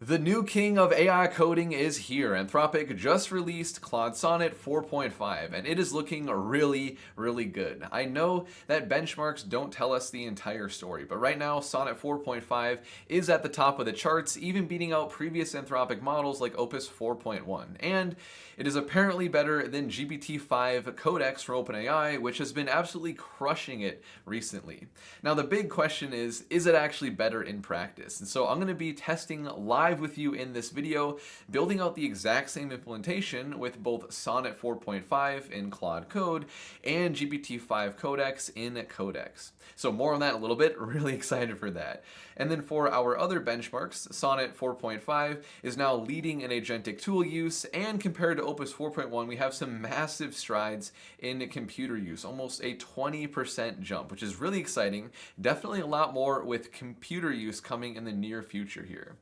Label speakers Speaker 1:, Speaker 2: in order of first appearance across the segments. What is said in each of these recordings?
Speaker 1: The new king of AI coding is here. Anthropic just released Claude Sonnet 4.5, and it is looking really, really good. I know that benchmarks don't tell us the entire story, but right now, Sonnet 4.5 is at the top of the charts, even beating out previous Anthropic models like Opus 4.1. And it is apparently better than GPT-5 Codex from OpenAI, which has been absolutely crushing it recently. Now, the big question is it actually better in practice? And so I'm going to be testing live with you in this video, building out the exact same implementation with both Sonnet 4.5 in Claude Code and GPT-5 Codex in Codex. So more on that in a little bit, really excited for that. And then for our other benchmarks, Sonnet 4.5 is now leading in agentic tool use, and compared to Opus 4.1, we have some massive strides in computer use, almost a 20% jump, which is really exciting. Definitely a lot more with computer use coming in the near future here.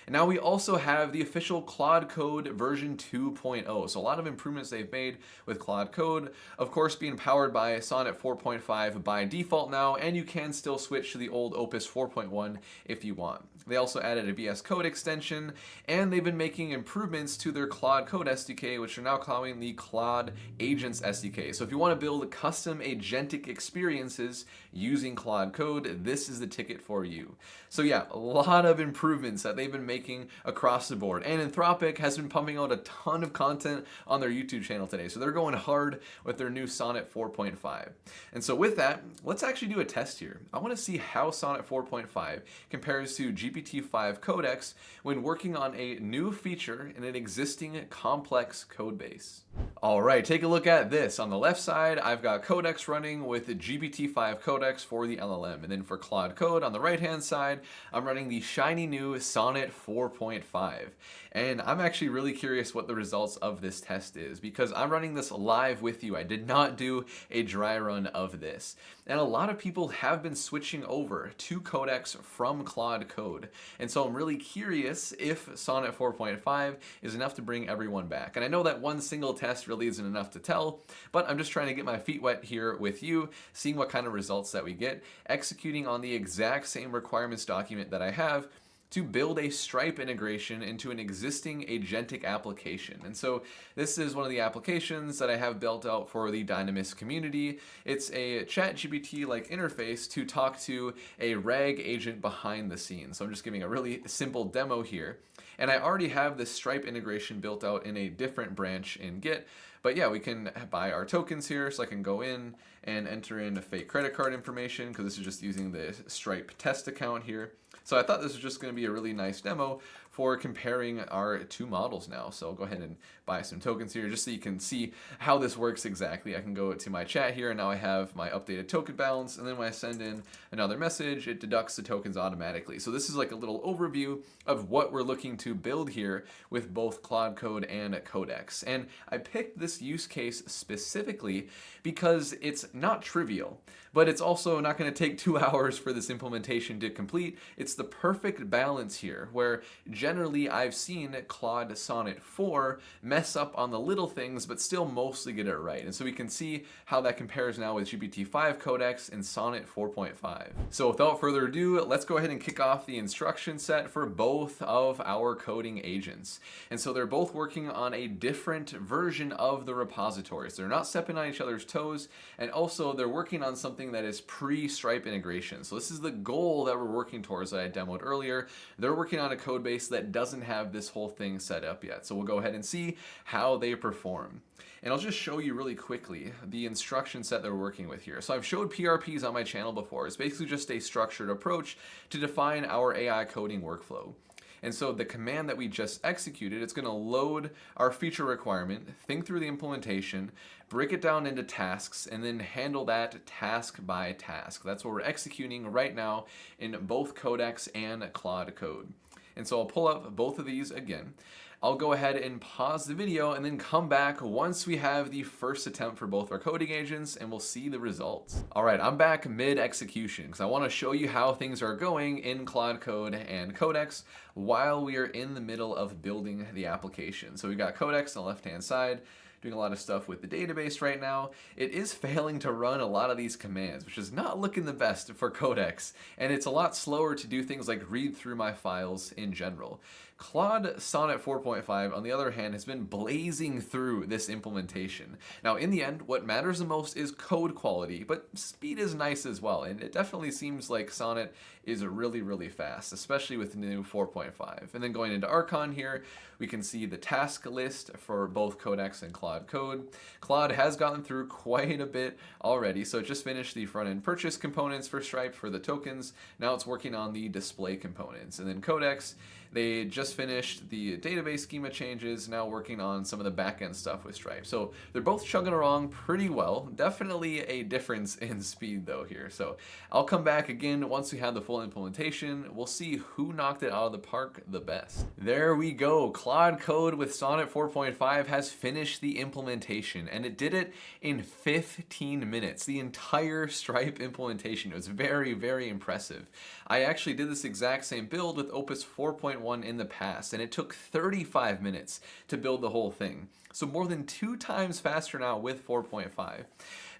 Speaker 1: And now we also have the official Claude Code version 2.0. So a lot of improvements they've made with Claude Code, of course being powered by Sonnet 4.5 by default now, and you can still switch to the old Opus 4.1 if you want. They also added a VS Code extension, and they've been making improvements to their Claude Code SDK, which are now calling the Claude Agents SDK. So if you want to build custom agentic experiences using Claude Code, this is the ticket for you. So yeah, a lot of improvements that they've been making across the board. And Anthropic has been pumping out a ton of content on their YouTube channel today. So they're going hard with their new Sonnet 4.5. And so with that, let's actually do a test here. I want to see how Sonnet 4.5 compares to GPT-5 Codex when working on a new feature in an existing complex code base. All right, take a look at this. On the left side, I've got Codex running with the GPT-5 Codex for the LLM. And then for Claude Code on the right-hand side, I'm running the shiny new Sonnet 4.5. And I'm actually really curious what the results of this test is, because I'm running this live with you. I did not do a dry run of this. And a lot of people have been switching over to Codex from Claude Code. And so I'm really curious if Sonnet 4.5 is enough to bring everyone back. And I know that one single test really isn't enough to tell, but I'm just trying to get my feet wet here with you, seeing what kind of results that we get, executing on the exact same requirements document that I have to build a Stripe integration into an existing agentic application. And so this is one of the applications that I have built out for the Dynamous community. It's a ChatGPT-like interface to talk to a RAG agent behind the scenes. So I'm just giving a really simple demo here. And I already have this Stripe integration built out in a different branch in Git. But yeah, we can buy our tokens here, so I can go in and enter in a fake credit card information, because this is just using the Stripe test account here. So I thought this was just going to be a really nice demo for comparing our two models now. So I'll go ahead and buy some tokens here just so you can see how this works exactly. I can go to my chat here, and now I have my updated token balance, and then when I send in another message, it deducts the tokens automatically. So this is like a little overview of what we're looking to build here with both Claude Code and Codex. And I picked this use case specifically because it's not trivial, but it's also not going to take 2 hours for this implementation to complete. It's the perfect balance here, where generally I've seen Claude Sonnet 4 mess up on the little things, but still mostly get it right. And so we can see how that compares now with GPT-5 Codex and Sonnet 4.5. So without further ado, let's go ahead and kick off the instruction set for both of our coding agents. And so they're both working on a different version of the repositories. They're not stepping on each other's toes, and also they're working on something that is pre-Stripe integration. So this is the goal that we're working towards that I demoed earlier. They're working on a code base that doesn't have this whole thing set up yet. So we'll go ahead and see how they perform. And I'll just show you really quickly the instruction set that we're working with here. So I've showed PRPs on my channel before. It's basically just a structured approach to define our AI coding workflow. And so the command that we just executed, it's going to load our feature requirement, think through the implementation, break it down into tasks, and then handle that task by task. That's what we're executing right now in both Codex and Claude Code. And so I'll pull up both of these again. I'll go ahead and pause the video and then come back once we have the first attempt for both our coding agents, and we'll see the results. All right, I'm back mid-execution because I want to show you how things are going in Claude Code and Codex while we are in the middle of building the application. So we've got Codex on the left-hand side, doing a lot of stuff with the database right now. It is failing to run a lot of these commands, which is not looking the best for Codex, and it's a lot slower to do things like read through my files in general. Claude Sonnet 4.5, on the other hand, has been blazing through this implementation. Now, in the end, what matters the most is code quality, but speed is nice as well, and it definitely seems like Sonnet is really, really fast, especially with the new 4.5. And then going into Archon here, we can see the task list for both Codex and Claude Code. Claude has gotten through quite a bit already, so it just finished the front-end purchase components for Stripe for the tokens. Now it's working on the display components. And then Codex, they just finished the database schema changes, now working on some of the back-end stuff with Stripe. So they're both chugging along pretty well. Definitely a difference in speed though here. So I'll come back again once we have the full implementation. We'll see who knocked it out of the park the best. There we go. Claude Code with Sonnet 4.5 has finished the implementation, and it did it in 15 minutes. The entire Stripe implementation. It was very, very impressive. I actually did this exact same build with Opus 4.1 in the past, and it took 35 minutes to build the whole thing. So more than 2 times faster now with 4.5.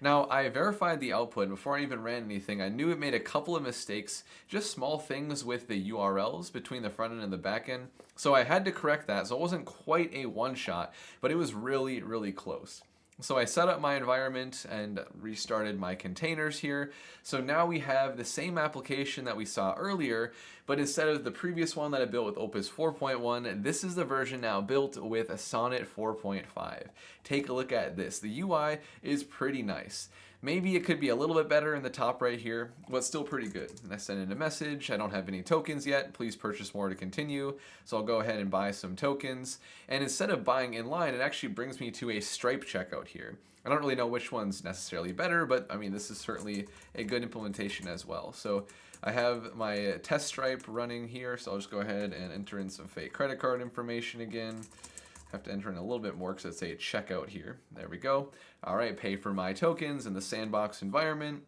Speaker 1: Now, I verified the output before I even ran anything. I knew it made a couple of mistakes, just small things with the URLs between the front end and the back end. So I had to correct that. So it wasn't quite a one-shot, but it was really, really close. So I set up my environment and restarted my containers here. So now we have the same application that we saw earlier, but instead of the previous one that I built with Opus 4.1, this is the version now built with Sonnet 4.5. Take a look at this. The UI is pretty nice. Maybe it could be a little bit better in the top right here, but still pretty good. And I send in a message. I don't have any tokens yet. Please purchase more to continue. So I'll go ahead and buy some tokens. And instead of buying in line, it actually brings me to a Stripe checkout here. I don't really know which one's necessarily better, but I mean, this is certainly a good implementation as well. So I have my test Stripe running here. So I'll just go ahead and enter in some fake credit card information again. Have to enter in a little bit more because it's a checkout here. There we go. All right, pay for my tokens in the sandbox environment.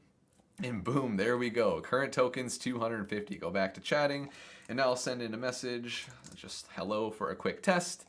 Speaker 1: And boom, there we go. Current tokens, 250. Go back to chatting. And now I'll send in a message, just hello for a quick test,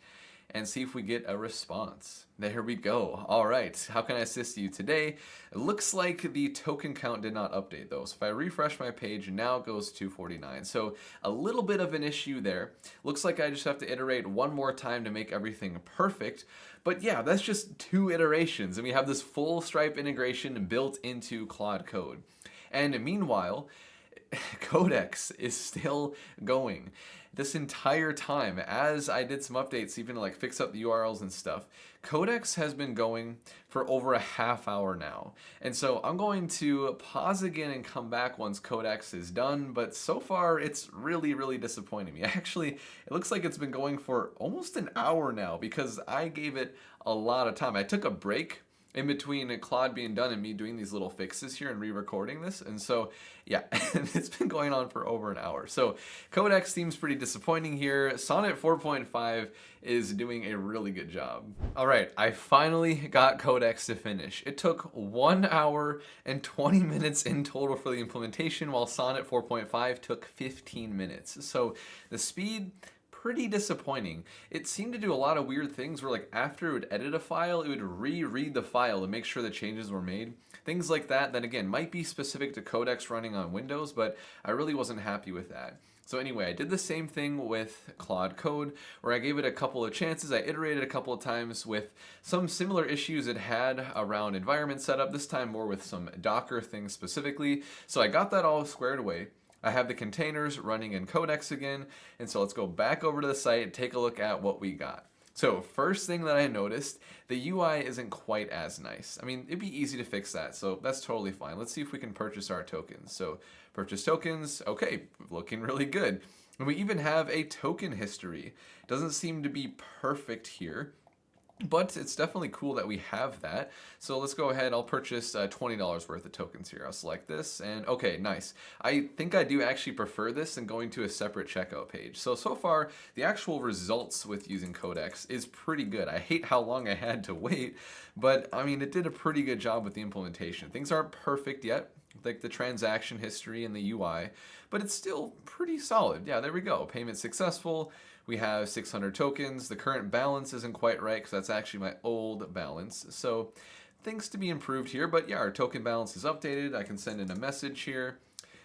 Speaker 1: and see if we get a response. There we go. All right, how can I assist you today? It looks like the token count did not update though. So if I refresh my page, now it goes to 249. So a little bit of an issue there. Looks like I just have to iterate one more time to make everything perfect. But yeah, that's just 2 iterations, and we have this full Stripe integration built into Claude Code. And meanwhile, Codex is still going. This entire time, as I did some updates, even to like fix up the URLs and stuff, Codex has been going for over a half hour now. And so I'm going to pause again and come back once Codex is done, but so far it's really, really disappointing me. Actually, it looks like it's been going for almost an hour now because I gave it a lot of time. I took a break in between Claude being done and me doing these little fixes here and re-recording this. And so, yeah, it's been going on for over an hour. So Codex seems pretty disappointing here. Sonnet 4.5 is doing a really good job. All right, I finally got Codex to finish. It took 1 hour and 20 minutes in total for the implementation, while Sonnet 4.5 took 15 minutes. So the speed, pretty disappointing. It seemed to do a lot of weird things where like after it would edit a file, it would reread the file to make sure the changes were made. Things like that again might be specific to Codex running on Windows, but I really wasn't happy with that. So anyway, I did the same thing with Claude Code, where I gave it a couple of chances. I iterated a couple of times with some similar issues it had around environment setup, this time more with some Docker things specifically. So I got that all squared away. I have the containers running in Codex again, and so let's go back over to the site and take a look at what we got. So first thing that I noticed, the UI isn't quite as nice. I mean, it'd be easy to fix that, so that's totally fine. Let's see if we can purchase our tokens. So purchase tokens, okay, looking really good. And we even have a token history. Doesn't seem to be perfect here, but it's definitely cool that we have that. So let's go ahead. I'll purchase $20 worth of tokens here. I'll select this and okay, nice. I think I do actually prefer this than going to a separate checkout page. So far, the actual results with using Codex is pretty good. I hate how long I had to wait, but I mean, it did a pretty good job with the implementation. Things aren't perfect yet, like the transaction history and the UI, but it's still pretty solid. Yeah, there we go. Payment successful. We have 600 tokens. The current balance isn't quite right because that's actually my old balance. So things to be improved here, but yeah, our token balance is updated. I can send in a message here.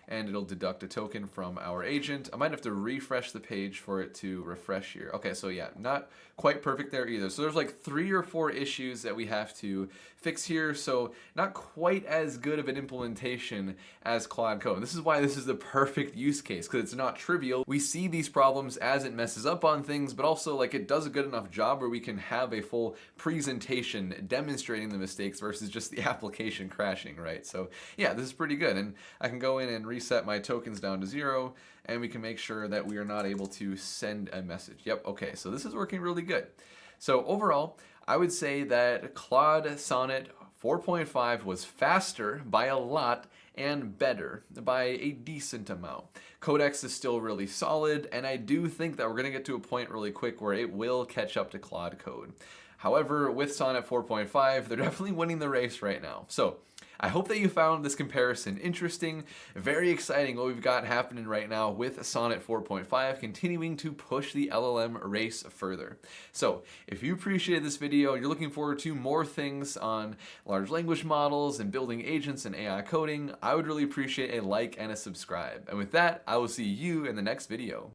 Speaker 1: and it'll deduct a token from our agent. I might have to refresh the page for it to refresh here. Okay, so yeah, not quite perfect there either. So there's like 3 or 4 issues that we have to fix here, so not quite as good of an implementation as Claude Code. This is why this is the perfect use case, because it's not trivial. We see these problems as it messes up on things, but also like it does a good enough job where we can have a full presentation demonstrating the mistakes versus just the application crashing, right? So yeah, this is pretty good. And I can go in and reset my tokens down to 0, and we can make sure that we are not able to send a message. Yep, okay, so this is working really good. So overall, I would say that Claude Sonnet 4.5 was faster by a lot and better by a decent amount. Codex is still really solid, and I do think that we're going to get to a point really quick where it will catch up to Claude Code. However, with Sonnet 4.5, they're definitely winning the race right now. So I hope that you found this comparison interesting. Very exciting what we've got happening right now with Sonnet 4.5, continuing to push the LLM race further. So if you appreciated this video, you're looking forward to more things on large language models and building agents and AI coding, I would really appreciate a like and a subscribe. And with that, I will see you in the next video.